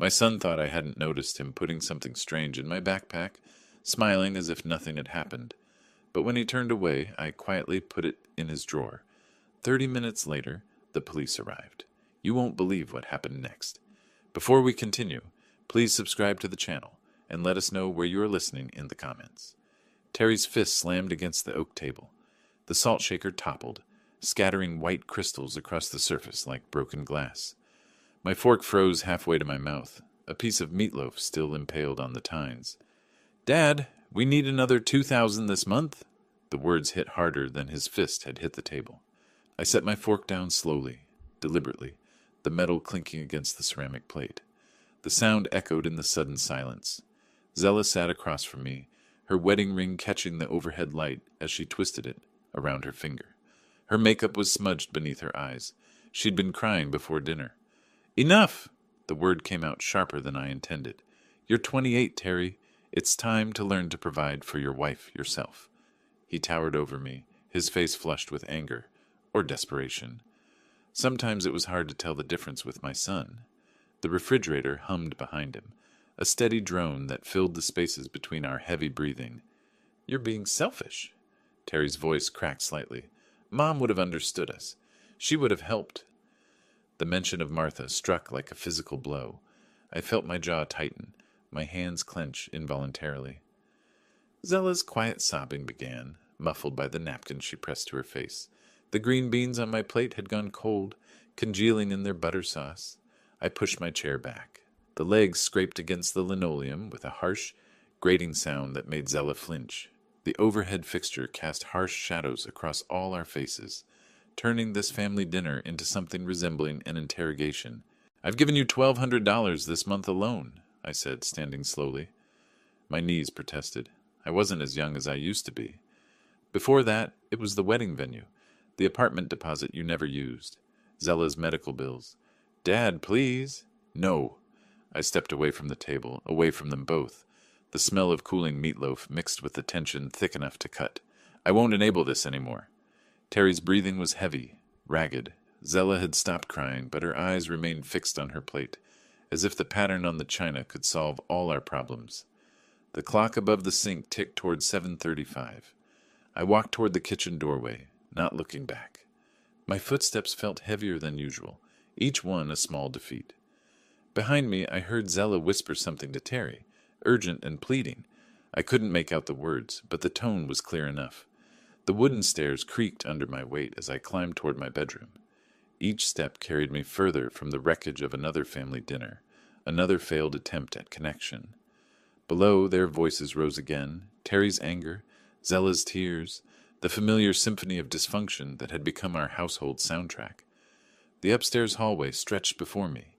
My son thought I hadn't noticed him putting something strange in my backpack, smiling as if nothing had happened. But when he turned away, I quietly put it in his drawer. 30 minutes later, the police arrived. You won't believe what happened next. Before we continue, please subscribe to the channel and let us know where you are listening in the comments. Terry's fist slammed against the oak table. The salt shaker toppled, scattering white crystals across the surface like broken glass. My fork froze halfway to my mouth, a piece of meatloaf still impaled on the tines. "Dad, we need another 2,000 this month." The words hit harder than his fist had hit the table. I set my fork down slowly, deliberately, the metal clinking against the ceramic plate. The sound echoed in the sudden silence. Zella sat across from me, her wedding ring catching the overhead light as she twisted it around her finger. Her makeup was smudged beneath her eyes. She'd been crying before dinner. "Enough!" The word came out sharper than I intended. "You're 28, Terry. It's time to learn to provide for your wife yourself." He towered over me, his face flushed with anger, or desperation. Sometimes it was hard to tell the difference with my son. The refrigerator hummed behind him, a steady drone that filled the spaces between our heavy breathing. "You're being selfish." Terry's voice cracked slightly. "Mom would have understood us. She would have helped." The mention of Martha struck like a physical blow. I felt my jaw tighten, my hands clench involuntarily. Zella's quiet sobbing began, muffled by the napkin she pressed to her face. The green beans on my plate had gone cold, congealing in their butter sauce. I pushed my chair back. The legs scraped against the linoleum with a harsh, grating sound that made Zella flinch. The overhead fixture cast harsh shadows across all our faces, turning this family dinner into something resembling an interrogation. "I've given you $1,200 this month alone," I said, standing slowly. My knees protested. I wasn't as young as I used to be. Before that, it was the wedding venue, the apartment deposit you never used, Zella's medical bills. "Dad, please." "No." I stepped away from the table, away from them both. The smell of cooling meatloaf mixed with the tension thick enough to cut. "I won't enable this anymore." Terry's breathing was heavy, ragged. Zella had stopped crying, but her eyes remained fixed on her plate, as if the pattern on the china could solve all our problems. The clock above the sink ticked toward 7:35. I walked toward the kitchen doorway, not looking back. My footsteps felt heavier than usual, each one a small defeat. Behind me, I heard Zella whisper something to Terry, urgent and pleading. I couldn't make out the words, but the tone was clear enough. The wooden stairs creaked under my weight as I climbed toward my bedroom. Each step carried me further from the wreckage of another family dinner, another failed attempt at connection. Below, their voices rose again, Terry's anger, Zella's tears, the familiar symphony of dysfunction that had become our household soundtrack. The upstairs hallway stretched before me,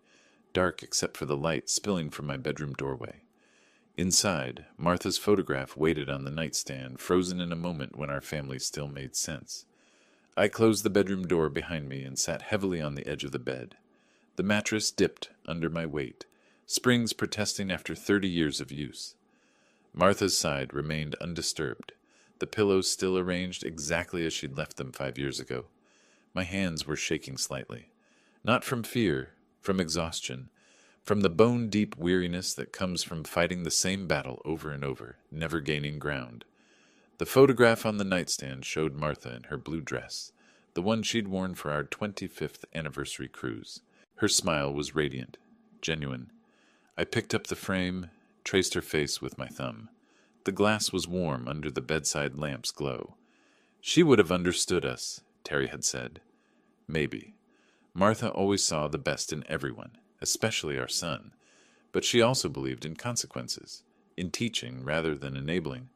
dark except for the light spilling from my bedroom doorway. Inside, Martha's photograph waited on the nightstand, frozen in a moment when our family still made sense. I closed the bedroom door behind me and sat heavily on the edge of the bed. The mattress dipped under my weight, springs protesting after 30 years of use. Martha's side remained undisturbed, the pillows still arranged exactly as she'd left them 5 years ago. My hands were shaking slightly, not from fear, from exhaustion, from the bone-deep weariness that comes from fighting the same battle over and over, never gaining ground. The photograph on the nightstand showed Martha in her blue dress, the one she'd worn for our 25th anniversary cruise. Her smile was radiant, genuine. I picked up the frame, traced her face with my thumb. The glass was warm under the bedside lamp's glow. "She would have understood us," Terry had said. Maybe. Martha always saw the best in everyone, especially our son, but she also believed in consequences, in teaching rather than enabling.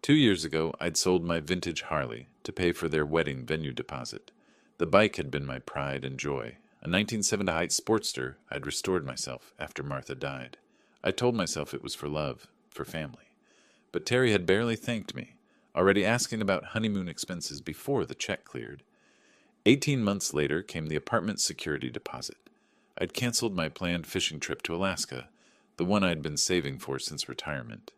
2 years ago, I'd sold my vintage Harley to pay for their wedding venue deposit. The bike had been my pride and joy. A 1970 Heights Sportster I'd restored myself after Martha died. I told myself it was for love, for family. But Terry had barely thanked me, already asking about honeymoon expenses before the check cleared. 18 months later came the apartment security deposit. I'd canceled my planned fishing trip to Alaska, the one I'd been saving for since retirement.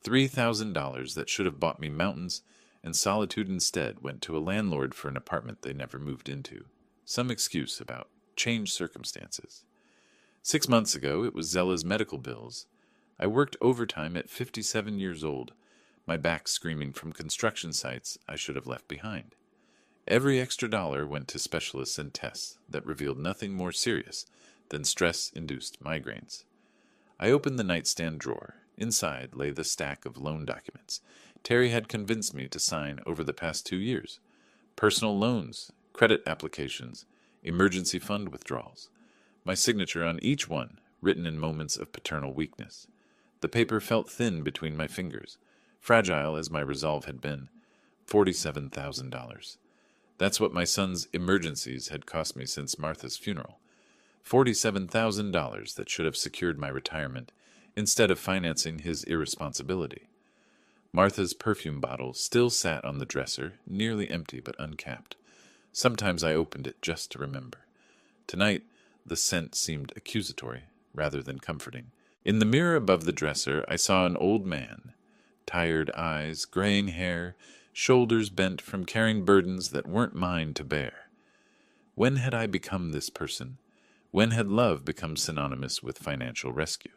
$3,000 that should have bought me mountains and solitude instead went to a landlord for an apartment they never moved into. Some excuse about changed circumstances. 6 months ago, it was Zella's medical bills. I worked overtime at 57 years old, my back screaming from construction sites I should have left behind. Every extra dollar went to specialists and tests that revealed nothing more serious than stress-induced migraines. I opened the nightstand drawer. Inside lay the stack of loan documents Terry had convinced me to sign over the past 2 years. Personal loans, credit applications, emergency fund withdrawals. My signature on each one, written in moments of paternal weakness. The paper felt thin between my fingers, fragile as my resolve had been. $47,000. That's what my son's emergencies had cost me since Martha's funeral. $47,000 that should have secured my retirement, instead of financing his irresponsibility. Martha's perfume bottle still sat on the dresser, nearly empty but uncapped. Sometimes I opened it just to remember. Tonight, the scent seemed accusatory, rather than comforting. In the mirror above the dresser, I saw an old man. Tired eyes, graying hair, shoulders bent from carrying burdens that weren't mine to bear. When had I become this person? When had love become synonymous with financial rescue?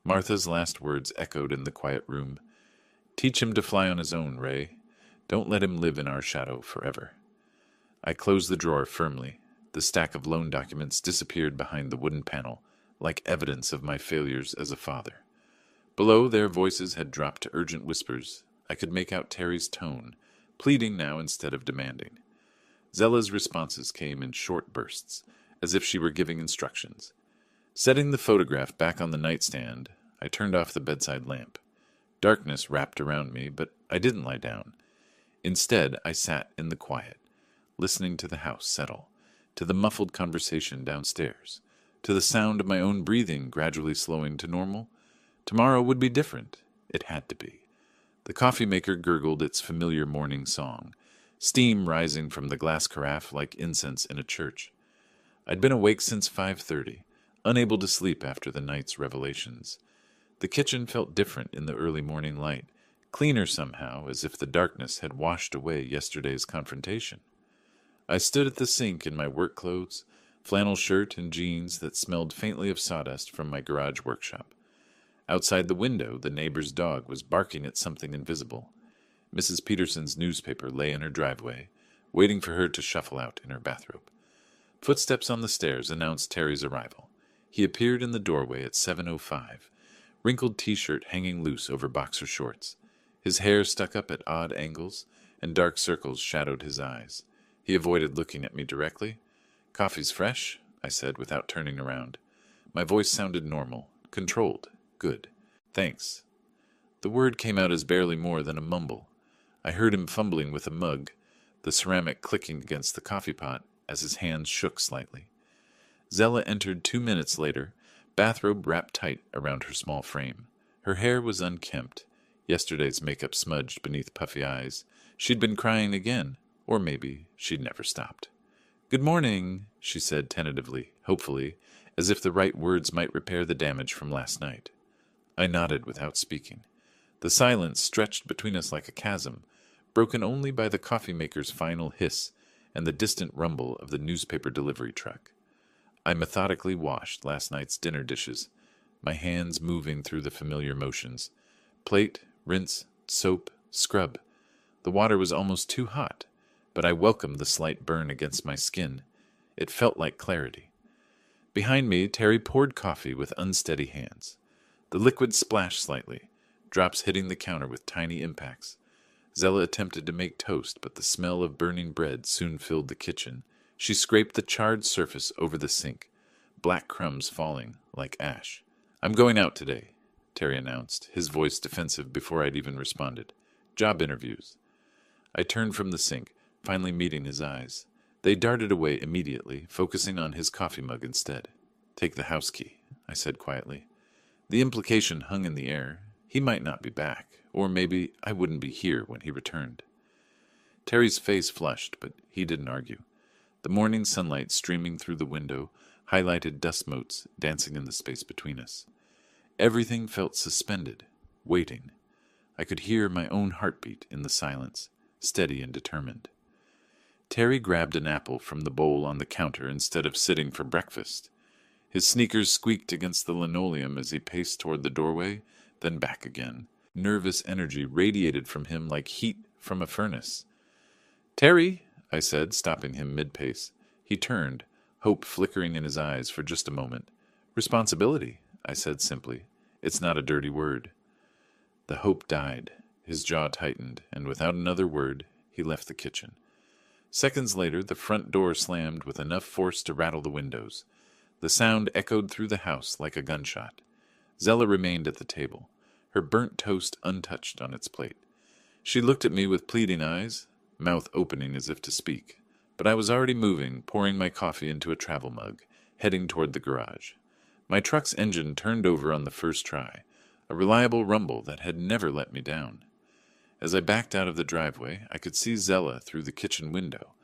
Martha's last words echoed in the quiet room. Teach him to fly on his own, Ray. Don't let him live in our shadow forever. I closed the drawer firmly. The stack of loan documents disappeared behind the wooden panel, like evidence of my failures as a father. Below, their voices had dropped to urgent whispers. I could make out Terry's tone, pleading now instead of demanding. Zella's responses came in short bursts, as if she were giving instructions. Setting the photograph back on the nightstand, I turned off the bedside lamp. Darkness wrapped around me, but I didn't lie down. Instead, I sat in the quiet, listening to the house settle, to the muffled conversation downstairs, to the sound of my own breathing gradually slowing to normal. Tomorrow would be different. It had to be. The coffee maker gurgled its familiar morning song, steam rising from the glass carafe like incense in a church. I'd been awake since 5:30, unable to sleep after the night's revelations. The kitchen felt different in the early morning light, cleaner somehow, as if the darkness had washed away yesterday's confrontation. I stood at the sink in my work clothes, flannel shirt and jeans that smelled faintly of sawdust from my garage workshop. Outside the window, the neighbor's dog was barking at something invisible. Mrs. Peterson's newspaper lay in her driveway, waiting for her to shuffle out in her bathrobe. Footsteps on the stairs announced Terry's arrival. He appeared in the doorway at 7:05, wrinkled t-shirt hanging loose over boxer shorts. His hair stuck up at odd angles, and dark circles shadowed his eyes. He avoided looking at me directly. "Coffee's fresh," I said without turning around. My voice sounded normal, controlled. "Good. Thanks." The word came out as barely more than a mumble. I heard him fumbling with a mug, the ceramic clicking against the coffee pot as his hands shook slightly. Zella entered 2 minutes later, bathrobe wrapped tight around her small frame. Her hair was unkempt, yesterday's makeup smudged beneath puffy eyes. She'd been crying again, or maybe she'd never stopped. "Good morning," she said tentatively, hopefully, as if the right words might repair the damage from last night. I nodded without speaking. The silence stretched between us like a chasm, broken only by the coffee maker's final hiss and the distant rumble of the newspaper delivery truck. I methodically washed last night's dinner dishes, my hands moving through the familiar motions. Plate, rinse, soap, scrub. The water was almost too hot, but I welcomed the slight burn against my skin. It felt like clarity. Behind me, Terry poured coffee with unsteady hands. The liquid splashed slightly, drops hitting the counter with tiny impacts. Zella attempted to make toast, but the smell of burning bread soon filled the kitchen. She scraped the charred surface over the sink, black crumbs falling like ash. "I'm going out today," Terry announced, his voice defensive before I'd even responded. "Job interviews." I turned from the sink, finally meeting his eyes. They darted away immediately, focusing on his coffee mug instead. "Take the house key," I said quietly. The implication hung in the air. He might not be back, or maybe I wouldn't be here when he returned. Terry's face flushed, but he didn't argue. The morning sunlight streaming through the window highlighted dust motes dancing in the space between us. Everything felt suspended, waiting. I could hear my own heartbeat in the silence, steady and determined. Terry grabbed an apple from the bowl on the counter instead of sitting for breakfast. His sneakers squeaked against the linoleum as he paced toward the doorway, then back again. Nervous energy radiated from him like heat from a furnace. "Terry," I said, stopping him mid-pace. He turned, hope flickering in his eyes for just a moment. "Responsibility," I said simply. "It's not a dirty word." The hope died. His jaw tightened, and without another word, he left the kitchen. Seconds later, the front door slammed with enough force to rattle the windows. The sound echoed through the house like a gunshot. Zella remained at the table, her burnt toast untouched on its plate. She looked at me with pleading eyes, mouth opening as if to speak. But I was already moving, pouring my coffee into a travel mug, heading toward the garage. My truck's engine turned over on the first try, a reliable rumble that had never let me down. As I backed out of the driveway, I could see Zella through the kitchen window,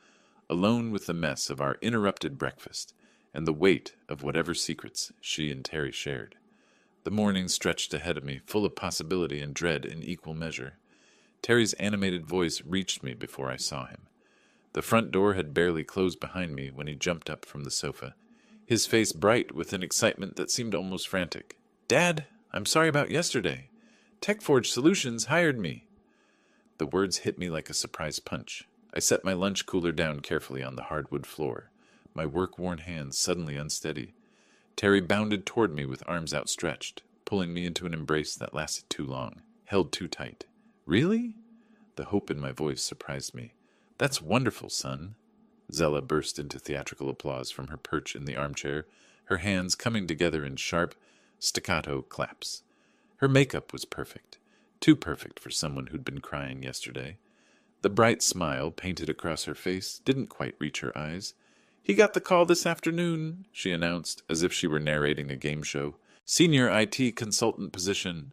alone with the mess of our interrupted breakfast and the weight of whatever secrets she and Terry shared. The morning stretched ahead of me, full of possibility and dread in equal measure. Terry's animated voice reached me before I saw him. The front door had barely closed behind me when he jumped up from the sofa, his face bright with an excitement that seemed almost frantic. "Dad, I'm sorry about yesterday. TechForge Solutions hired me." The words hit me like a surprise punch. I set my lunch cooler down carefully on the hardwood floor, my work-worn hands suddenly unsteady. Terry bounded toward me with arms outstretched, pulling me into an embrace that lasted too long, held too tight. "Really?" The hope in my voice surprised me. "That's wonderful, son." Zella burst into theatrical applause from her perch in the armchair, her hands coming together in sharp, staccato claps. Her makeup was perfect, too perfect for someone who'd been crying yesterday. The bright smile painted across her face didn't quite reach her eyes. "He got the call this afternoon," she announced, as if she were narrating a game show. "Senior IT consultant position."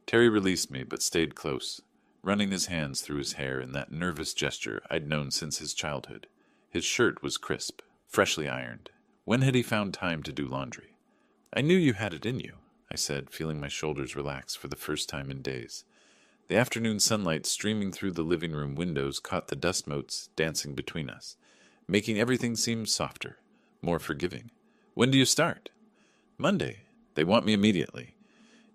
Terry released me, but stayed close, running his hands through his hair in that nervous gesture I'd known since his childhood. His shirt was crisp, freshly ironed. When had he found time to do laundry? "I knew you had it in you," I said, feeling my shoulders relax for the first time in days. The afternoon sunlight streaming through the living room windows caught the dust motes dancing between us, making everything seem softer, more forgiving. "When do you start?" "Monday. They want me immediately."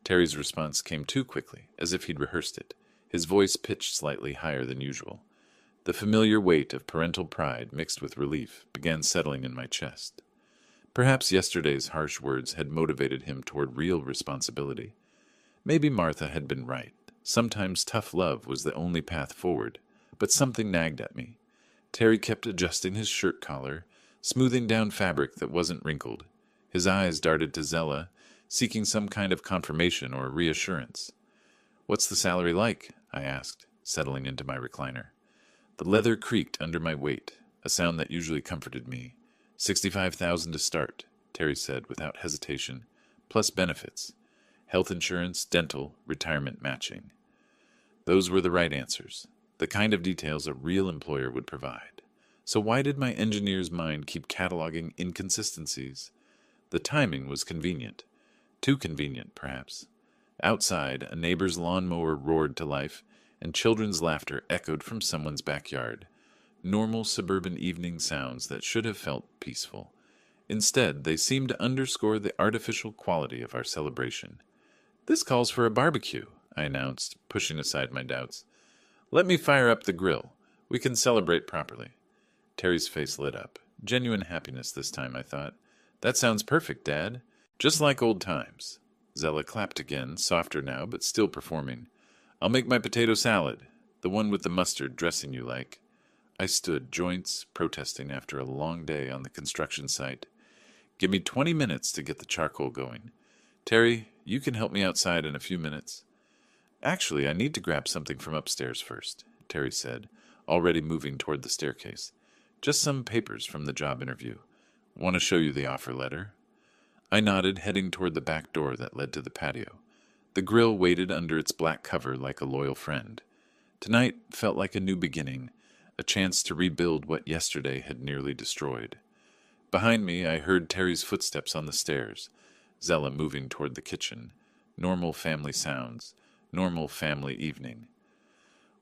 Terry's response came too quickly, as if he'd rehearsed it, his voice pitched slightly higher than usual. The familiar weight of parental pride mixed with relief began settling in my chest. Perhaps yesterday's harsh words had motivated him toward real responsibility. Maybe Martha had been right. Sometimes tough love was the only path forward, but something nagged at me. Terry kept adjusting his shirt collar, smoothing down fabric that wasn't wrinkled. His eyes darted to Zella, seeking some kind of confirmation or reassurance. "What's the salary like?" I asked, settling into my recliner. The leather creaked under my weight, a sound that usually comforted me. $65,000 to start, Terry said without hesitation, plus benefits. Health insurance, dental, retirement matching. Those were the right answers, the kind of details a real employer would provide. So why did my engineer's mind keep cataloging inconsistencies? The timing was convenient. Too convenient, perhaps. Outside, a neighbor's lawnmower roared to life, and children's laughter echoed from someone's backyard. Normal suburban evening sounds that should have felt peaceful. Instead, they seemed to underscore the artificial quality of our celebration. "This calls for a barbecue," I announced, pushing aside my doubts. "Let me fire up the grill. We can celebrate properly." Terry's face lit up. Genuine happiness this time, I thought. "That sounds perfect, Dad. Just like old times." Zella clapped again, softer now, but still performing. "I'll make my potato salad, the one with the mustard dressing you like." I stood, joints protesting after a long day on the construction site. "Give me 20 minutes to get the charcoal going. Terry, you can help me outside in a few minutes." "Actually, I need to grab something from upstairs first," Terry said, already moving toward the staircase. "Just some papers from the job interview. Want to show you the offer letter?" I nodded, heading toward the back door that led to the patio. The grill waited under its black cover like a loyal friend. Tonight felt like a new beginning, a chance to rebuild what yesterday had nearly destroyed. Behind me, I heard Terry's footsteps on the stairs, Zella moving toward the kitchen. Normal family sounds, normal family evening.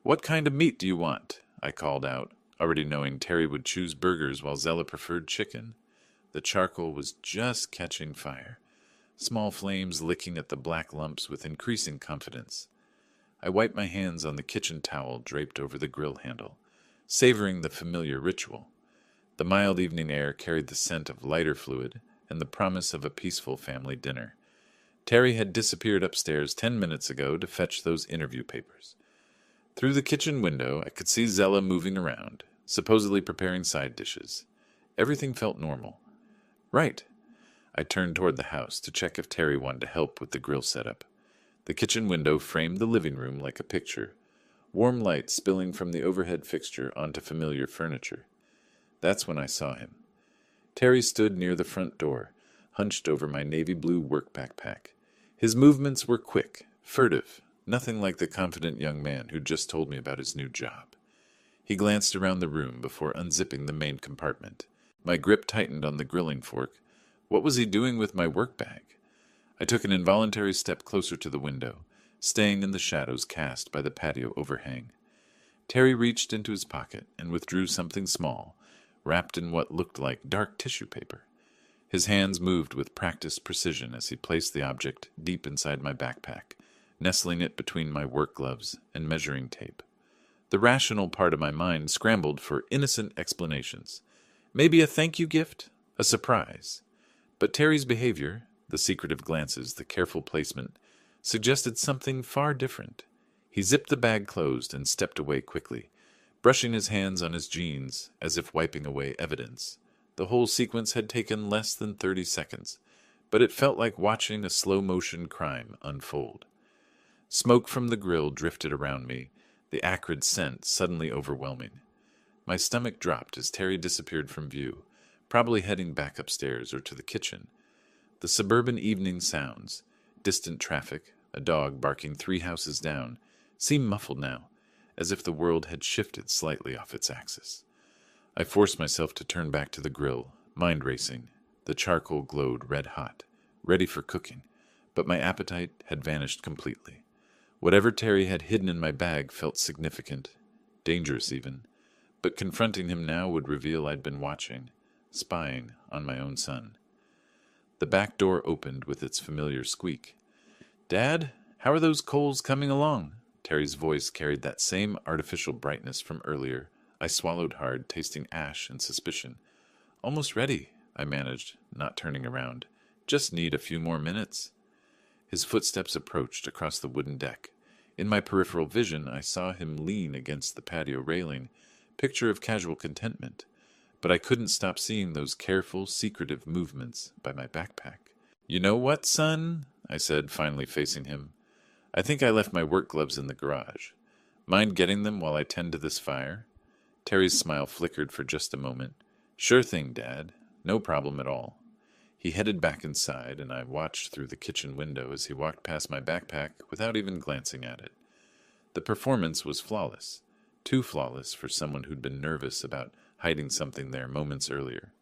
"What kind of meat do you want?" I called out, already knowing Terry would choose burgers while Zella preferred chicken. The charcoal was just catching fire, small flames licking at the black lumps with increasing confidence. I wiped my hands on the kitchen towel draped over the grill handle, savoring the familiar ritual. The mild evening air carried the scent of lighter fluid and the promise of a peaceful family dinner. Terry had disappeared upstairs 10 minutes ago to fetch those interview papers. Through the kitchen window, I could see Zella moving around, supposedly preparing side dishes. Everything felt normal. Right. I turned toward the house to check if Terry wanted to help with the grill setup. The kitchen window framed the living room like a picture, warm light spilling from the overhead fixture onto familiar furniture. That's when I saw him. Terry stood near the front door, hunched over my navy blue work backpack. His movements were quick, furtive, nothing like the confident young man who just told me about his new job. He glanced around the room before unzipping the main compartment. My grip tightened on the grilling fork. What was he doing with my work bag? I took an involuntary step closer to the window, staying in the shadows cast by the patio overhang. Terry reached into his pocket and withdrew something small, wrapped in what looked like dark tissue paper. His hands moved with practiced precision as he placed the object deep inside my backpack, nestling it between my work gloves and measuring tape. The rational part of my mind scrambled for innocent explanations. Maybe a thank you gift? A surprise? But Terry's behavior, the secretive glances, the careful placement, suggested something far different. He zipped the bag closed and stepped away quickly, brushing his hands on his jeans as if wiping away evidence. The whole sequence had taken less than 30 seconds, but it felt like watching a slow-motion crime unfold. Smoke from the grill drifted around me, the acrid scent suddenly overwhelming. My stomach dropped as Terry disappeared from view, probably heading back upstairs or to the kitchen. The suburban evening sounds, distant traffic, a dog barking 3 houses down, seemed muffled now, as if the world had shifted slightly off its axis. I forced myself to turn back to the grill, mind racing. The charcoal glowed red-hot, ready for cooking, but my appetite had vanished completely. Whatever Terry had hidden in my bag felt significant, dangerous even, but confronting him now would reveal I'd been watching, spying on my own son. The back door opened with its familiar squeak. "Dad, how are those coals coming along?" Terry's voice carried that same artificial brightness from earlier. I swallowed hard, tasting ash and suspicion. "Almost ready," I managed, not turning around. "Just need a few more minutes." His footsteps approached across the wooden deck. In my peripheral vision, I saw him lean against the patio railing, picture of casual contentment. But I couldn't stop seeing those careful, secretive movements by my backpack. "You know what, son?" I said, finally facing him. "I think I left my work gloves in the garage. Mind getting them while I tend to this fire?" Terry's smile flickered for just a moment. "Sure thing, Dad. No problem at all." He headed back inside, and I watched through the kitchen window as he walked past my backpack without even glancing at it. The performance was flawless, too flawless for someone who'd been nervous about hiding something there moments earlier.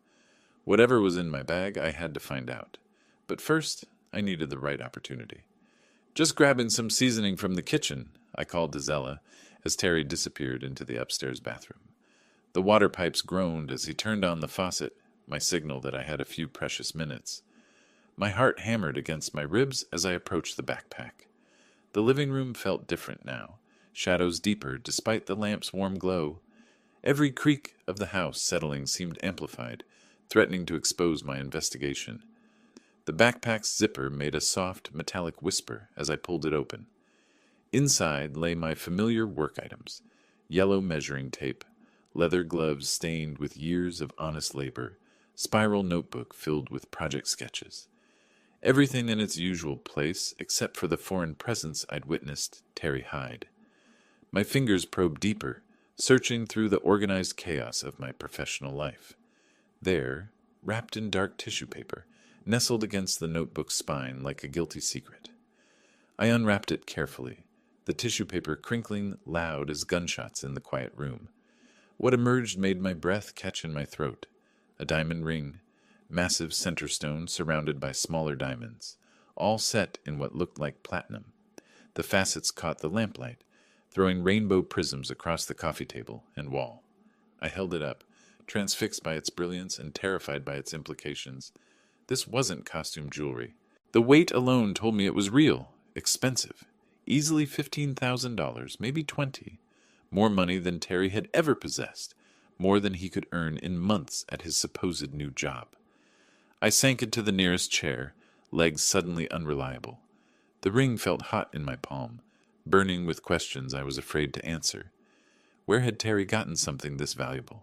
Whatever was in my bag, I had to find out. But first, I needed the right opportunity. "Just grabbing some seasoning from the kitchen," I called to Zella as Terry disappeared into the upstairs bathroom. The water pipes groaned as he turned on the faucet, my signal that I had a few precious minutes. My heart hammered against my ribs as I approached the backpack. The living room felt different now, shadows deeper despite the lamp's warm glow. Every creak of the house settling seemed amplified, threatening to expose my investigation. The backpack's zipper made a soft, metallic whisper as I pulled it open. Inside lay my familiar work items, yellow measuring tape, leather gloves stained with years of honest labor, spiral notebook filled with project sketches. Everything in its usual place except for the foreign presence I'd witnessed Terry hide. My fingers probed deeper, searching through the organized chaos of my professional life. There, wrapped in dark tissue paper, nestled against the notebook's spine like a guilty secret. I unwrapped it carefully, the tissue paper crinkling loud as gunshots in the quiet room. What emerged made my breath catch in my throat. A diamond ring, massive center stone surrounded by smaller diamonds, all set in what looked like platinum. The facets caught the lamplight, throwing rainbow prisms across the coffee table and wall. I held it up, transfixed by its brilliance and terrified by its implications. This wasn't costume jewelry. The weight alone told me it was real, expensive, easily $15,000, maybe 20. More money than Terry had ever possessed, more than he could earn in months at his supposed new job. I sank into the nearest chair, legs suddenly unreliable. The ring felt hot in my palm, burning with questions I was afraid to answer. Where had Terry gotten something this valuable?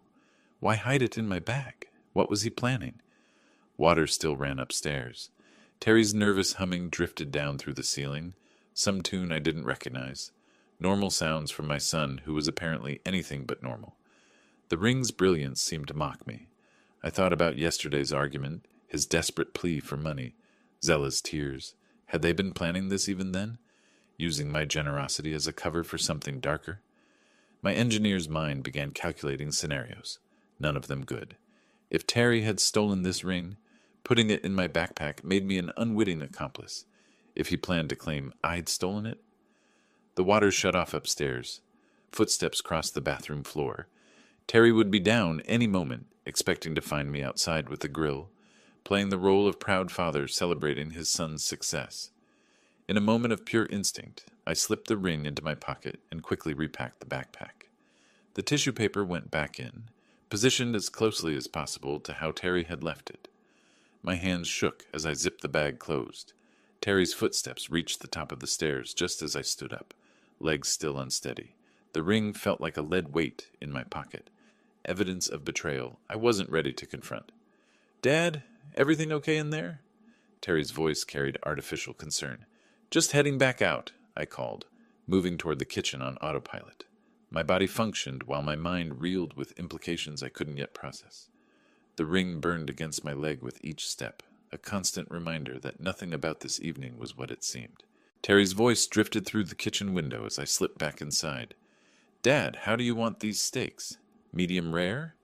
Why hide it in my bag? What was he planning? Water still ran upstairs. Terry's nervous humming drifted down through the ceiling, some tune I didn't recognize. Normal sounds from my son, who was apparently anything but normal. The ring's brilliance seemed to mock me. I thought about yesterday's argument, his desperate plea for money, Zella's tears. Had they been planning this even then? Using my generosity as a cover for something darker? My engineer's mind began calculating scenarios, none of them good. If Terry had stolen this ring, putting it in my backpack made me an unwitting accomplice. If he planned to claim I'd stolen it? The water shut off upstairs. Footsteps crossed the bathroom floor. Terry would be down any moment, expecting to find me outside with the grill, playing the role of proud father celebrating his son's success. In a moment of pure instinct, I slipped the ring into my pocket and quickly repacked the backpack. The tissue paper went back in, positioned as closely as possible to how Terry had left it. My hands shook as I zipped the bag closed. Terry's footsteps reached the top of the stairs just as I stood up, legs still unsteady. The ring felt like a lead weight in my pocket. Evidence of betrayal I wasn't ready to confront. "Dad, everything okay in there?" Terry's voice carried artificial concern. "Just heading back out," I called, moving toward the kitchen on autopilot. My body functioned while my mind reeled with implications I couldn't yet process. The ring burned against my leg with each step, a constant reminder that nothing about this evening was what it seemed. Terry's voice drifted through the kitchen window as I slipped back inside. "Dad, how do you want these steaks? Medium rare?"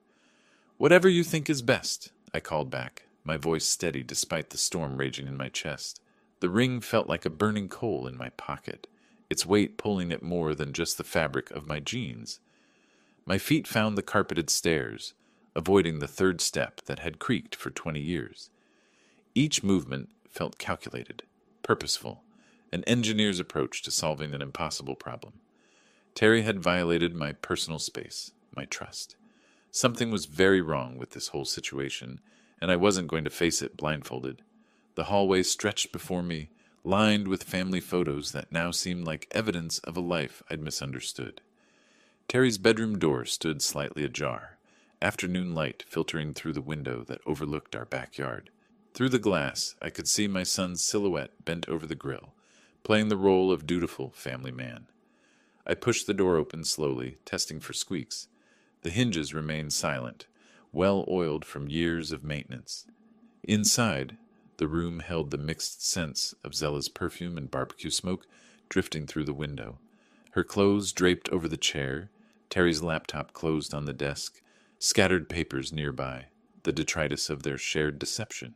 "Whatever you think is best," I called back, my voice steady despite the storm raging in my chest. The ring felt like a burning coal in my pocket, its weight pulling it more than just the fabric of my jeans. My feet found the carpeted stairs, avoiding the third step that had creaked for 20 years. Each movement felt calculated, purposeful, an engineer's approach to solving an impossible problem. Terry had violated my personal space, my trust. Something was very wrong with this whole situation, and I wasn't going to face it blindfolded. The hallway stretched before me, lined with family photos that now seemed like evidence of a life I'd misunderstood. Terry's bedroom door stood slightly ajar, afternoon light filtering through the window that overlooked our backyard. Through the glass, I could see my son's silhouette bent over the grill, playing the role of dutiful family man. I pushed the door open slowly, testing for squeaks. The hinges remained silent, well oiled from years of maintenance. Inside, the room held the mixed scents of Zella's perfume and barbecue smoke drifting through the window. Her clothes draped over the chair, Terry's laptop closed on the desk, scattered papers nearby, the detritus of their shared deception.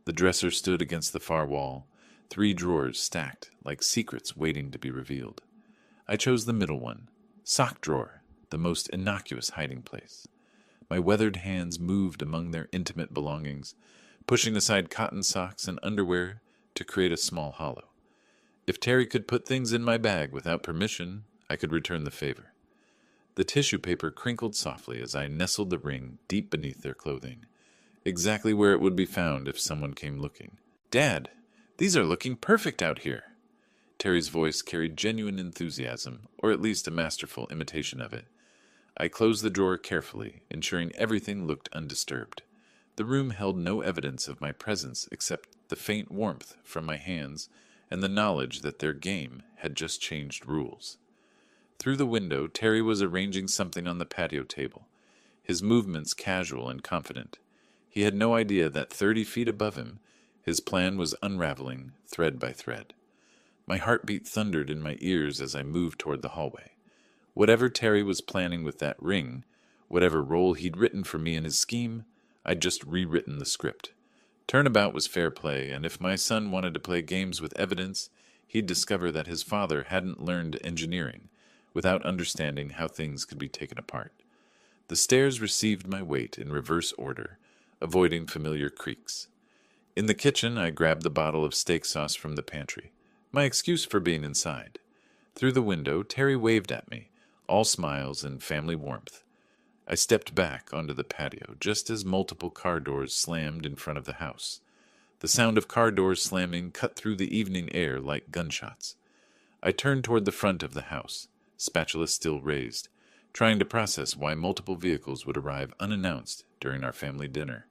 The dresser stood against the far wall, 3 drawers stacked like secrets waiting to be revealed. I chose the middle one, sock drawer, the most innocuous hiding place. My weathered hands moved among their intimate belongings, pushing aside cotton socks and underwear to create a small hollow. If Terry could put things in my bag without permission, I could return the favor. The tissue paper crinkled softly as I nestled the ring deep beneath their clothing, exactly where it would be found if someone came looking. "Dad, these are looking perfect out here." Terry's voice carried genuine enthusiasm, or at least a masterful imitation of it. I closed the drawer carefully, ensuring everything looked undisturbed. The room held no evidence of my presence except the faint warmth from my hands and the knowledge that their game had just changed rules. Through the window, Terry was arranging something on the patio table, his movements casual and confident. He had no idea that 30 feet above him, his plan was unraveling thread by thread. My heartbeat thundered in my ears as I moved toward the hallway. Whatever Terry was planning with that ring, whatever role he'd written for me in his scheme, I'd just rewritten the script. Turnabout was fair play, and if my son wanted to play games with evidence, he'd discover that his father hadn't learned engineering without understanding how things could be taken apart. The stairs received my weight in reverse order, avoiding familiar creaks. In the kitchen, I grabbed the bottle of steak sauce from the pantry, my excuse for being inside. Through the window, Terry waved at me, all smiles and family warmth. I stepped back onto the patio just as multiple car doors slammed in front of the house. The sound of car doors slamming cut through the evening air like gunshots. I turned toward the front of the house, spatula still raised, trying to process why multiple vehicles would arrive unannounced during our family dinner.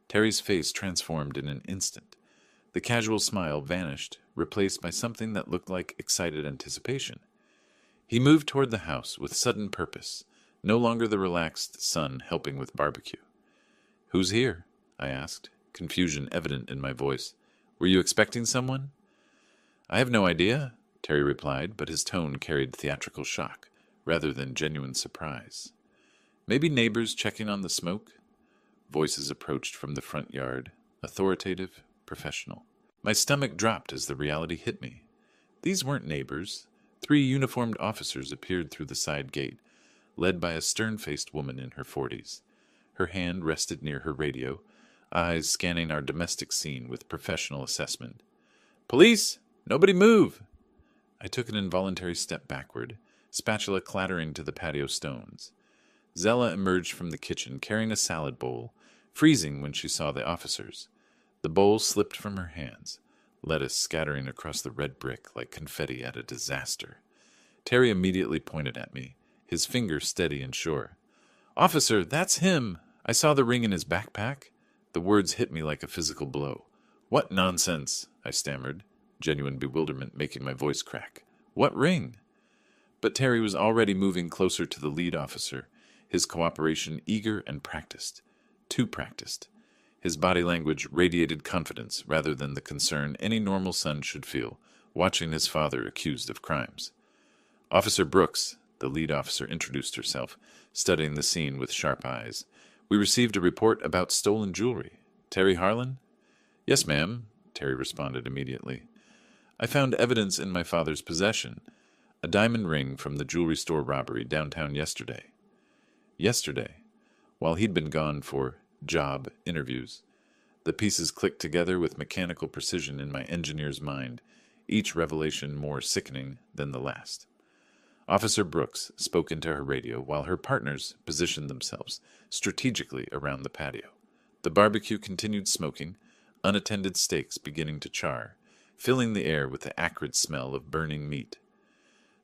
Terry's face transformed in an instant. The casual smile vanished, replaced by something that looked like excited anticipation. He moved toward the house with sudden purpose, no longer the relaxed son helping with barbecue. "Who's here?" I asked, confusion evident in my voice. "Were you expecting someone?" "I have no idea," Terry replied, but his tone carried theatrical shock, rather than genuine surprise. "Maybe neighbors checking on the smoke?" Voices approached from the front yard, authoritative, professional. My stomach dropped as the reality hit me. These weren't neighbors. 3 uniformed officers appeared through the side gate, led by a stern-faced woman in her 40s. Her hand rested near her radio, eyes scanning our domestic scene with professional assessment. "Police! Nobody move!" I took an involuntary step backward, spatula clattering to the patio stones. Zella emerged from the kitchen carrying a salad bowl, freezing when she saw the officers. The bowl slipped from her hands, lettuce scattering across the red brick like confetti at a disaster. Terry immediately pointed at me, his finger steady and sure. "Officer, that's him! I saw the ring in his backpack." The words hit me like a physical blow. "What nonsense!" I stammered, genuine bewilderment making my voice crack. "What ring?" But Terry was already moving closer to the lead officer, his cooperation eager and practiced. Too practiced. His body language radiated confidence rather than the concern any normal son should feel, watching his father accused of crimes. "Officer Brooks," the lead officer introduced herself, studying the scene with sharp eyes. "We received a report about stolen jewelry. Terry Harlan?" "Yes, ma'am," Terry responded immediately. "I found evidence in my father's possession. A diamond ring from the jewelry store robbery downtown yesterday." Yesterday, while he'd been gone for job interviews. The pieces clicked together with mechanical precision in my engineer's mind, each revelation more sickening than the last. Officer Brooks spoke into her radio while her partners positioned themselves strategically around the patio. The barbecue continued smoking, unattended steaks beginning to char, filling the air with the acrid smell of burning meat.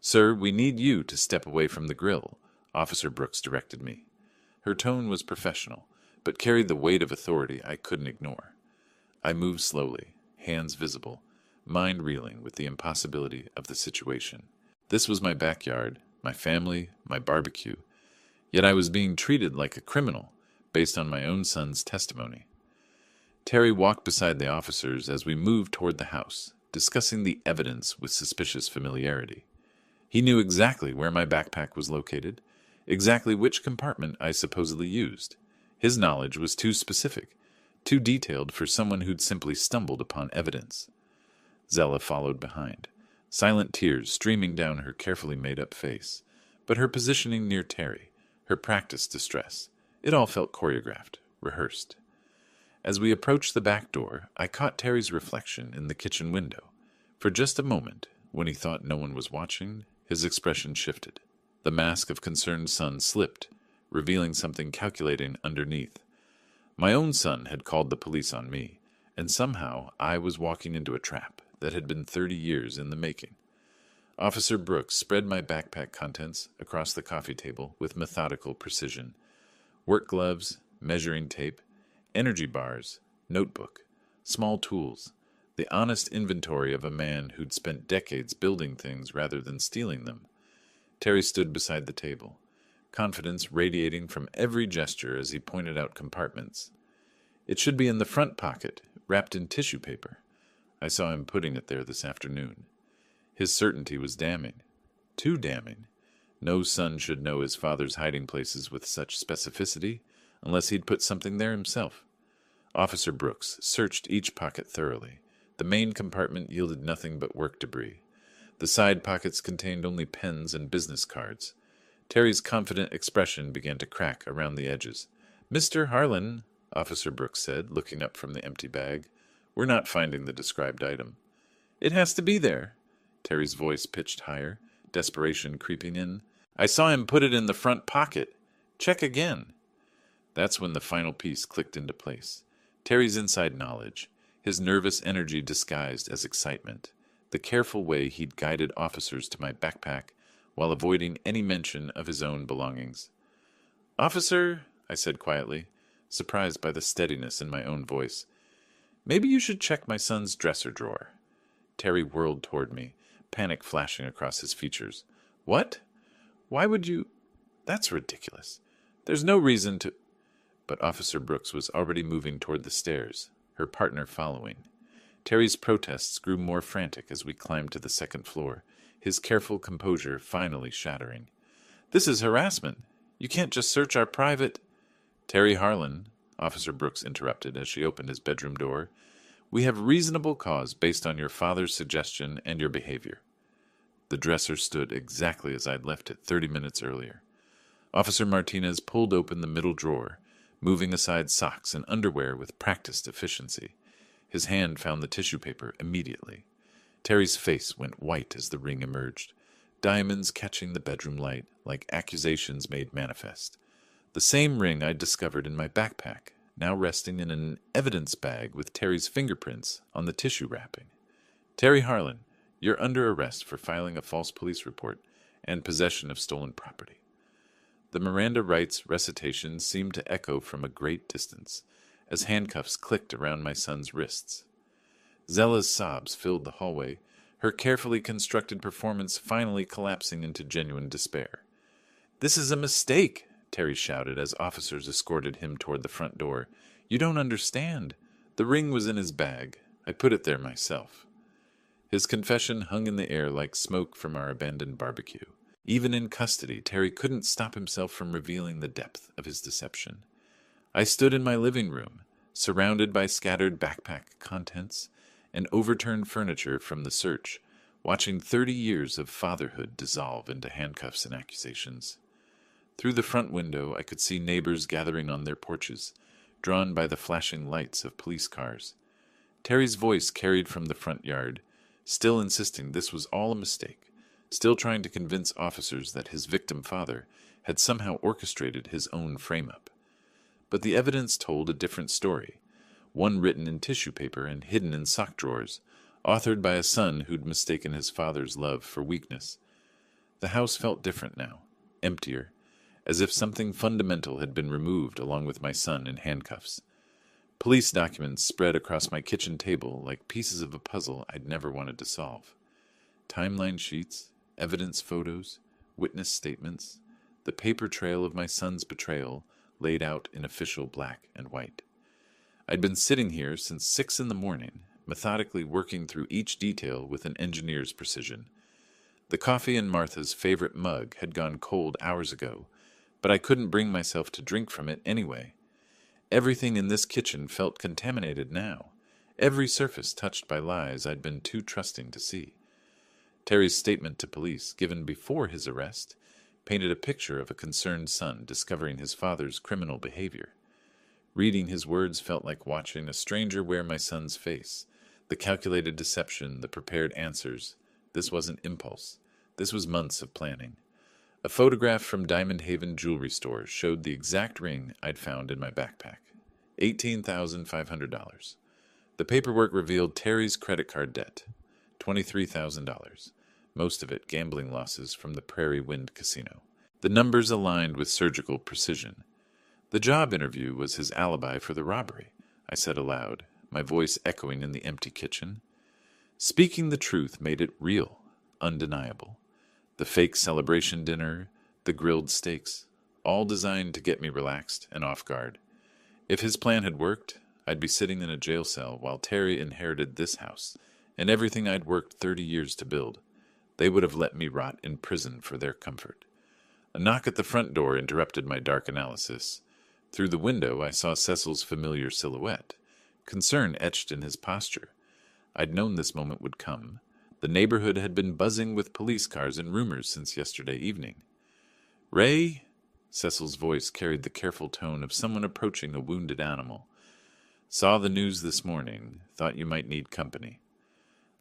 "Sir, we need you to step away from the grill," Officer Brooks directed me. Her tone was professional, but carried the weight of authority I couldn't ignore. I moved slowly, hands visible, mind reeling with the impossibility of the situation. This was my backyard, my family, my barbecue, yet I was being treated like a criminal based on my own son's testimony. Terry walked beside the officers as we moved toward the house, discussing the evidence with suspicious familiarity. He knew exactly where my backpack was located, exactly which compartment I supposedly used. His knowledge was too specific, too detailed for someone who'd simply stumbled upon evidence. Zella followed behind, silent tears streaming down her carefully made-up face, but her positioning near Terry, her practiced distress, it all felt choreographed, rehearsed. As we approached the back door, I caught Terry's reflection in the kitchen window. For just a moment, when he thought no one was watching, his expression shifted. The mask of concerned son slipped, revealing something calculating underneath. My own son had called the police on me, and somehow I was walking into a trap that had been 30 years in the making. Officer Brooks spread my backpack contents across the coffee table with methodical precision. Work gloves, measuring tape, energy bars, notebook, small tools, the honest inventory of a man who'd spent decades building things rather than stealing them. Terry stood beside the table, confidence radiating from every gesture as he pointed out compartments. "It should be in the front pocket, wrapped in tissue paper. I saw him putting it there this afternoon." His certainty was damning. Too damning. No son should know his father's hiding places with such specificity, unless he'd put something there himself. Officer Brooks searched each pocket thoroughly. The main compartment yielded nothing but work debris. The side pockets contained only pens and business cards. Terry's confident expression began to crack around the edges. "Mr. Harlan," Officer Brooks said, looking up from the empty bag, "we're not finding the described item." "It has to be there." Terry's voice pitched higher, desperation creeping in. "I saw him put it in the front pocket. Check again." That's when the final piece clicked into place. Terry's inside knowledge, his nervous energy disguised as excitement, the careful way he'd guided officers to my backpack while avoiding any mention of his own belongings. "Officer," I said quietly, surprised by the steadiness in my own voice, "maybe you should check my son's dresser drawer." Terry whirled toward me, panic flashing across his features. "What? Why would you? That's ridiculous. There's no reason to—" But Officer Brooks was already moving toward the stairs, her partner following. Terry's protests grew more frantic as we climbed to the second floor, his careful composure finally shattering. "This is harassment. You can't just search our private—" "Terry Harlan," Officer Brooks interrupted as she opened his bedroom door, "we have reasonable cause based on your father's suggestion and your behavior." The dresser stood exactly as I'd left it 30 minutes earlier. Officer Martinez pulled open the middle drawer, moving aside socks and underwear with practiced efficiency. His hand found the tissue paper immediately. Terry's face went white as the ring emerged, diamonds catching the bedroom light like accusations made manifest. The same ring I'd discovered in my backpack, now resting in an evidence bag with Terry's fingerprints on the tissue wrapping. "Terry Harlan, you're under arrest for filing a false police report and possession of stolen property." The Miranda rights recitation seemed to echo from a great distance, as handcuffs clicked around my son's wrists. Zella's sobs filled the hallway, her carefully constructed performance finally collapsing into genuine despair. "This is a mistake," Terry shouted as officers escorted him toward the front door. "You don't understand. The ring was in his bag. I put it there myself." His confession hung in the air like smoke from our abandoned barbecue. Even in custody, Terry couldn't stop himself from revealing the depth of his deception. I stood in my living room, surrounded by scattered backpack contents and overturned furniture from the search, watching 30 years of fatherhood dissolve into handcuffs and accusations. Through the front window, I could see neighbors gathering on their porches, drawn by the flashing lights of police cars. Terry's voice carried from the front yard, still insisting this was all a mistake, still trying to convince officers that his victim father had somehow orchestrated his own frame-up. But the evidence told a different story, one written in tissue paper and hidden in sock drawers, authored by a son who'd mistaken his father's love for weakness. The house felt different now, emptier, as if something fundamental had been removed along with my son in handcuffs. Police documents spread across my kitchen table like pieces of a puzzle I'd never wanted to solve. Timeline sheets, evidence photos, witness statements, the paper trail of my son's betrayal laid out in official black and white. I'd been sitting here since 6 a.m, methodically working through each detail with an engineer's precision. The coffee in Martha's favorite mug had gone cold hours ago, but I couldn't bring myself to drink from it anyway. Everything in this kitchen felt contaminated now, every surface touched by lies I'd been too trusting to see. Terry's statement to police, given before his arrest, painted a picture of a concerned son discovering his father's criminal behavior. Reading his words felt like watching a stranger wear my son's face, the calculated deception, the prepared answers. This wasn't impulse. This was months of planning. A photograph from Diamond Haven jewelry store showed the exact ring I'd found in my backpack. $18,500. The paperwork revealed Terry's credit card debt, $23,000, most of it gambling losses from the Prairie Wind Casino. The numbers aligned with surgical precision. The job interview was his alibi for the robbery, I said aloud, my voice echoing in the empty kitchen. Speaking the truth made it real, undeniable. The fake celebration dinner, the grilled steaks, all designed to get me relaxed and off guard. If his plan had worked, I'd be sitting in a jail cell while Terry inherited this house and everything I'd worked 30 years to build. They would have let me rot in prison for their comfort. A knock at the front door interrupted my dark analysis. Through the window, I saw Cecil's familiar silhouette, concern etched in his posture. I'd known this moment would come. The neighborhood had been buzzing with police cars and rumors since yesterday evening. Ray? Cecil's voice carried the careful tone of someone approaching a wounded animal. Saw the news this morning. Thought you might need company.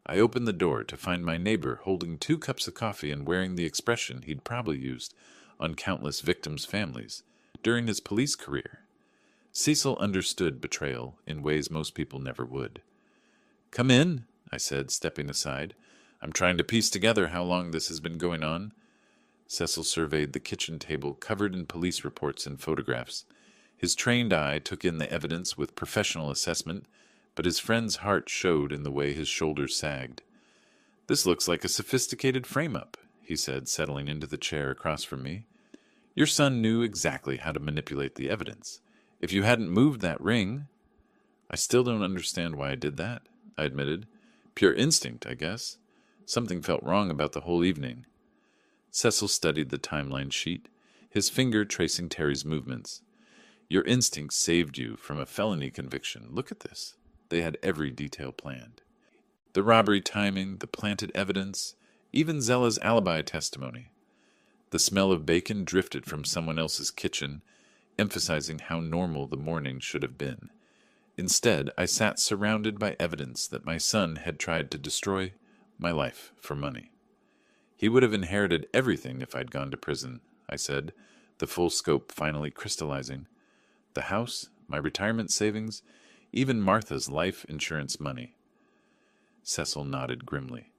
I opened the door to find my neighbor holding 2 cups of coffee and wearing the expression he'd probably used on countless victims' families during his police career. Cecil understood betrayal in ways most people never would. Come in, I said, stepping aside. I'm trying to piece together how long this has been going on. Cecil surveyed the kitchen table covered in police reports and photographs. His trained eye took in the evidence with professional assessment, but his friend's heart showed in the way his shoulders sagged. This looks like a sophisticated frame-up, he said, settling into the chair across from me. Your son knew exactly how to manipulate the evidence. If you hadn't moved that ring... I still don't understand why I did that, I admitted. Pure instinct, I guess. Something felt wrong about the whole evening. Cecil studied the timeline sheet, his finger tracing Terry's movements. Your instincts saved you from a felony conviction. Look at this. They had every detail planned. The robbery timing, the planted evidence, even Zella's alibi testimony. The smell of bacon drifted from someone else's kitchen, emphasizing how normal the morning should have been. Instead, I sat surrounded by evidence that my son had tried to destroy my life for money. He would have inherited everything if I'd gone to prison, I said, the full scope finally crystallizing. The house, my retirement savings, even Martha's life insurance money. Cecil nodded grimly.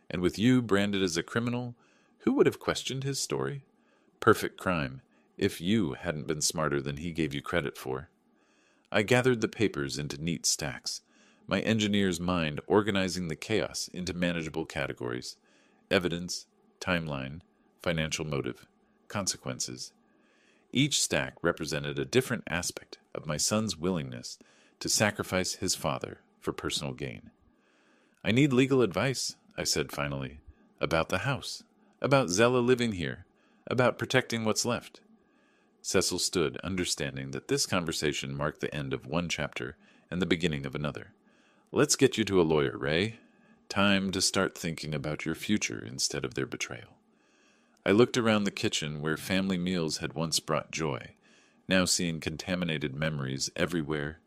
And with you branded as a criminal, who would have questioned his story? Perfect crime, if you hadn't been smarter than he gave you credit for. I gathered the papers into neat stacks, my engineer's mind organizing the chaos into manageable categories: evidence, timeline, financial motive, consequences. Each stack represented a different aspect of my son's willingness to sacrifice his father for personal gain. I need legal advice, I said finally, about the house, about Zella living here, about protecting what's left. Cecil stood, understanding that this conversation marked the end of one chapter and the beginning of another. Let's get you to a lawyer, Ray. Time to start thinking about your future instead of their betrayal. I looked around the kitchen where family meals had once brought joy, now seeing contaminated memories everywhere.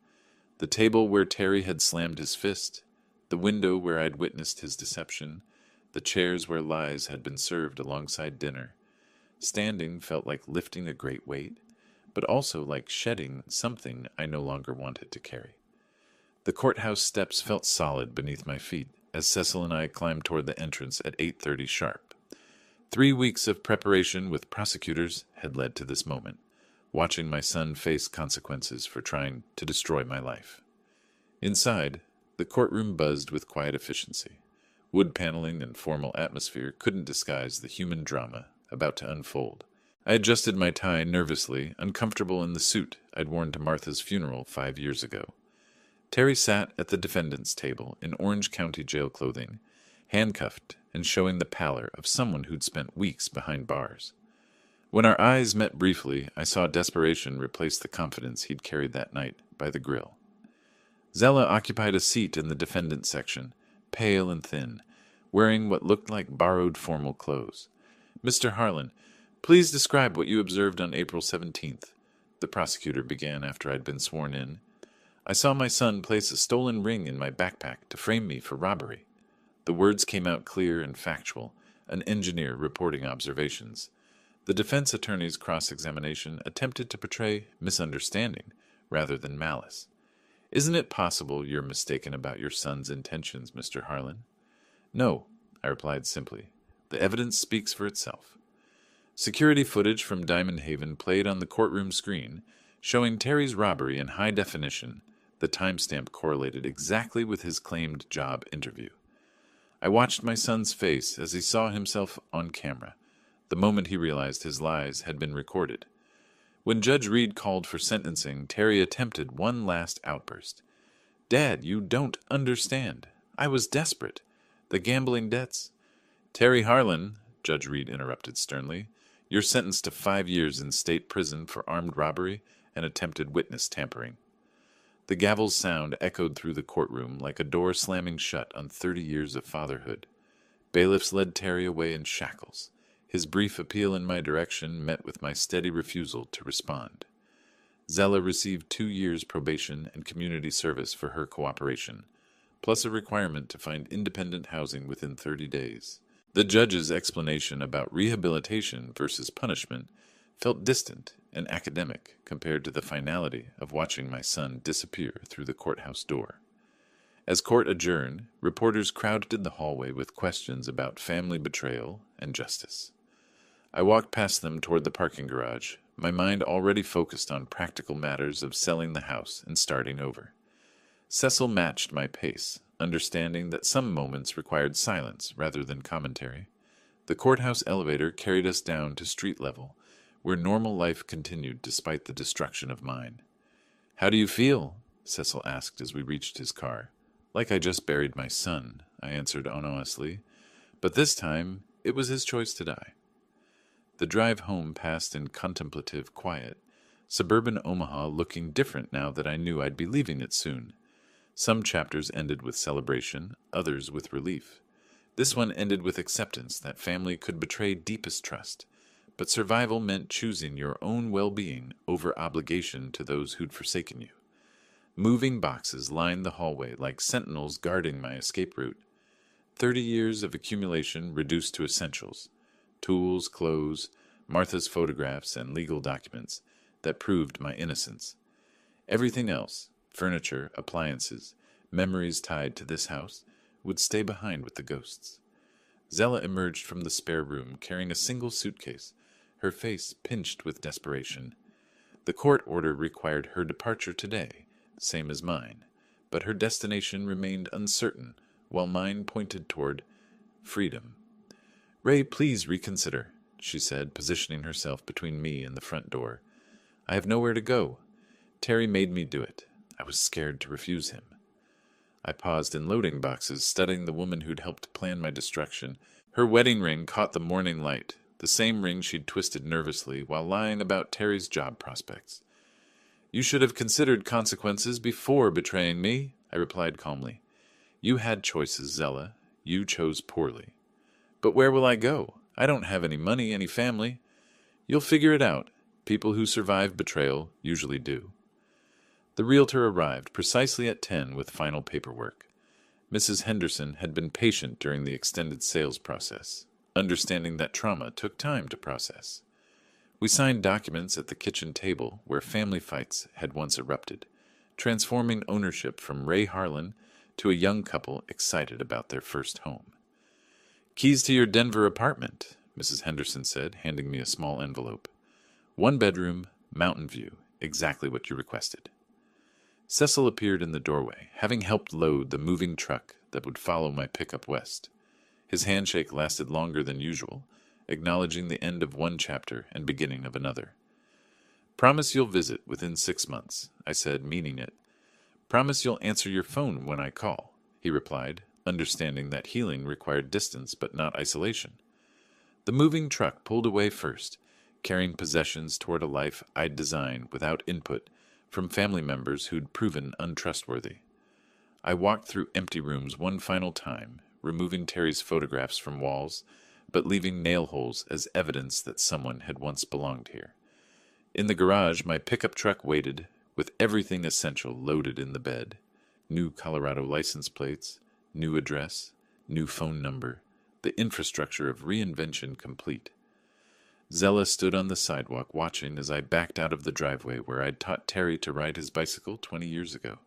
The table where Terry had slammed his fist, the window where I'd witnessed his deception, the chairs where lies had been served alongside dinner. Standing felt like lifting a great weight, but also like shedding something I no longer wanted to carry. The courthouse steps felt solid beneath my feet as Cecil and I climbed toward the entrance at 8:30 sharp. 3 weeks of preparation with prosecutors had led to this moment, watching my son face consequences for trying to destroy my life. Inside, the courtroom buzzed with quiet efficiency. Wood paneling and formal atmosphere couldn't disguise the human drama about to unfold. I adjusted my tie nervously, uncomfortable in the suit I'd worn to Martha's funeral 5 years ago. Terry sat at the defendant's table in Orange County jail clothing, handcuffed and showing the pallor of someone who'd spent weeks behind bars. When our eyes met briefly, I saw desperation replace the confidence he'd carried that night by the grill. Zella occupied a seat in the defendant's section, pale and thin, wearing what looked like borrowed formal clothes. Mr. Harlan, please describe what you observed on April 17th, the prosecutor began after I'd been sworn in. I saw my son place a stolen ring in my backpack to frame me for robbery. The words came out clear and factual, an engineer reporting observations. The defense attorney's cross-examination attempted to portray misunderstanding rather than malice. Isn't it possible you're mistaken about your son's intentions, Mr. Harlan? No, I replied simply. The evidence speaks for itself. Security footage from Diamond Haven played on the courtroom screen, showing Terry's robbery in high definition. The timestamp correlated exactly with his claimed job interview. I watched my son's face as he saw himself on camera, the moment he realized his lies had been recorded. When Judge Reed called for sentencing, Terry attempted one last outburst. Dad, you don't understand. I was desperate. The gambling debts. Terry Harlan, Judge Reed interrupted sternly, you're sentenced to 5 years in state prison for armed robbery and attempted witness tampering. The gavel's sound echoed through the courtroom like a door slamming shut on 30 years of fatherhood. Bailiffs led Terry away in shackles, His brief appeal in my direction met with my steady refusal to respond. Zella received 2 years probation and community service for her cooperation, plus a requirement to find independent housing within 30 days. The judge's explanation about rehabilitation versus punishment felt distant and academic compared to the finality of watching my son disappear through the courthouse door. As court adjourned, reporters crowded the hallway with questions about family betrayal and justice. I walked past them toward the parking garage, my mind already focused on practical matters of selling the house and starting over. Cecil matched my pace, understanding that some moments required silence rather than commentary. The courthouse elevator carried us down to street level, where normal life continued despite the destruction of mine. "How do you feel?" Cecil asked as we reached his car. "Like I just buried my son," I answered honestly, but this time it was his choice to die. The drive home passed in contemplative quiet, suburban Omaha looking different now that I knew I'd be leaving it soon. Some chapters ended with celebration, others with relief. This one ended with acceptance that family could betray deepest trust, but survival meant choosing your own well-being over obligation to those who'd forsaken you. Moving boxes lined the hallway like sentinels guarding my escape route. 30 years of accumulation reduced to essentials: tools, clothes, Martha's photographs, and legal documents that proved my innocence. Everything else, furniture, appliances, memories tied to this house, would stay behind with the ghosts. Zella emerged from the spare room carrying a single suitcase, her face pinched with desperation. The court order required her departure today, same as mine, but her destination remained uncertain, while mine pointed toward freedom. "Ray, please reconsider," she said, positioning herself between me and the front door. "I have nowhere to go. Terry made me do it. I was scared to refuse him." I paused in loading boxes, studying the woman who'd helped plan my destruction. Her wedding ring caught the morning light, the same ring she'd twisted nervously while lying about Terry's job prospects. "You should have considered consequences before betraying me," I replied calmly. "You had choices, Zella. You chose poorly." "But where will I go? I don't have any money, any family." "You'll figure it out. People who survive betrayal usually do." The realtor arrived precisely at 10 with final paperwork. Mrs. Henderson had been patient during the extended sales process, understanding that trauma took time to process. We signed documents at the kitchen table where family fights had once erupted, transforming ownership from Ray Harlan to a young couple excited about their first home. "Keys to your Denver apartment," Mrs. Henderson said, handing me a small envelope. "1 bedroom, mountain view, exactly what you requested." Cecil appeared in the doorway, having helped load the moving truck that would follow my pickup west. His handshake lasted longer than usual, acknowledging the end of one chapter and beginning of another. "Promise you'll visit within 6 months," I said, meaning it. "Promise you'll answer your phone when I call," he replied, understanding that healing required distance but not isolation. The moving truck pulled away first, carrying possessions toward a life I'd designed without input from family members who'd proven untrustworthy. I walked through empty rooms one final time, removing Terry's photographs from walls, but leaving nail holes as evidence that someone had once belonged here. In the garage, my pickup truck waited, with everything essential loaded in the bed: new Colorado license plates, new address, new phone number, the infrastructure of reinvention complete. Zella stood on the sidewalk watching as I backed out of the driveway where I'd taught Terry to ride his bicycle 20 years ago.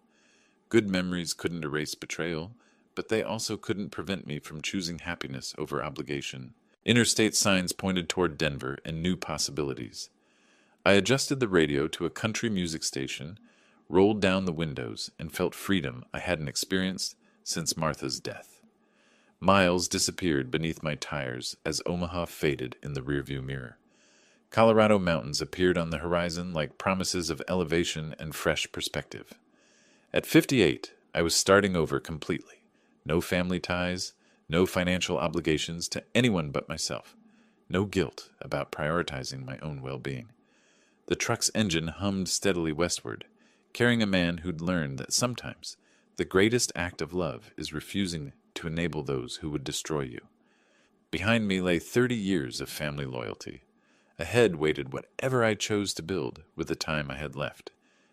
Good memories couldn't erase betrayal, but they also couldn't prevent me from choosing happiness over obligation. Interstate signs pointed toward Denver and new possibilities. I adjusted the radio to a country music station, rolled down the windows, and felt freedom I hadn't experienced since Martha's death. Miles disappeared beneath my tires as Omaha faded in the rearview mirror. Colorado mountains appeared on the horizon like promises of elevation and fresh perspective. At 58, I was starting over completely. No family ties, no financial obligations to anyone but myself, no guilt about prioritizing my own well-being. The truck's engine hummed steadily westward, carrying a man who'd learned that sometimes the greatest act of love is refusing to enable those who would destroy you. Behind me lay 30 years of family loyalty. Ahead waited whatever I chose to build with the time I had left,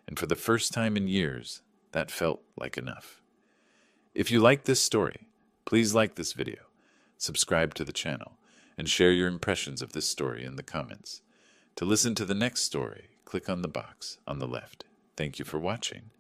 and for the first time in years, that felt like enough. If you like this story, please like this video, subscribe to the channel, and share your impressions of this story in the comments. To listen to the next story, click on the box on the left. Thank you for watching,